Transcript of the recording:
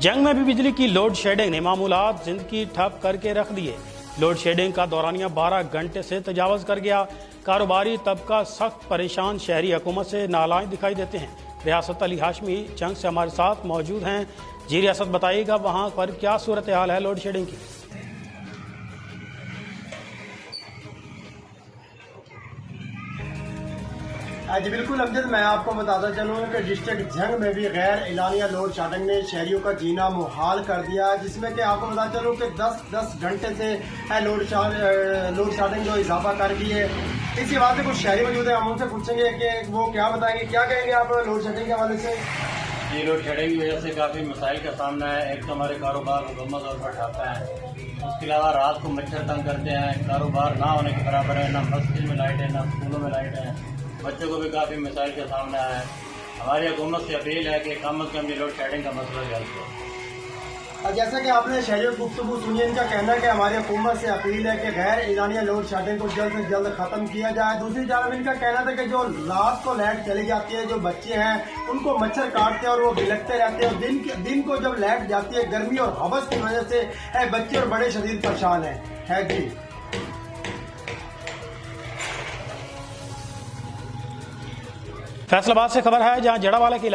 जंग में भी बिजली की लोड शेडिंग ने मामूलात जिंदगी ठप करके रख दिए। लोड शेडिंग का दौरानिया 12 घंटे से तजावज़ कर गया। कारोबारी तबका सख्त परेशान, शहरी हुकूमत से नालायक दिखाई देते हैं। रियासत अली हाशमी जंग से हमारे साथ मौजूद हैं। जी रियासत, बताइएगा वहाँ पर क्या सूरत हाल है लोड शेडिंग की? जी बिल्कुल अमजद, मैं आपको बताता चलूँ कि डिस्ट्रिक्ट जंग में भी गैर एलानिया लोड शेडिंग ने शहरियों का जीना मुहाल कर दिया, जिसमें कि आपको बताता चलूँ कि 10 घंटे से लोड शेडिंग जो इजाफा कर दी है। इसी बात से कुछ शहरी मौजूद है, हम उनसे पूछेंगे कि वो क्या बताएंगे, क्या कहेंगे आप लोड शेडिंग के हवाले से? ये लोड शेडिंग की वजह से काफ़ी मसाइल का सामना है। एक तो हमारे कारोबार मुकम्मल तौर पर ठप्प है, उसके अलावा रात को मच्छर तंग करते हैं। कारोबार ना होने के बराबर है, ना मस्जिद में लाइट है, ना स्कूलों में लाइट है। बच्चों को भी काफ़ी मसाइल का सामना है। हमारी हुकूमत से अपील है कि कम अज़ कम ये लोड शेडिंग का मसला हल हो। जैसा कि आपने शहरियों की गुफ्तगू सुनी, इनका कहना है कि हमारी हुकूमत से अपील है कि गैर एलानिया लोड शेडिंग को जल्द से जल्द खत्म किया जाए। दूसरी जानब इनका कहना था कि जो रात को लाइट चली जाती है, जो बच्चे हैं उनको मच्छर काटते हैं और वो बिलखते रहते हैं। दिन को जब लाइट जाती है, गर्मी और हवस की वजह से बच्चे और बड़े शदीद परेशान है जी। फैसलाबाद से खबर है, जहां जड़ावाला के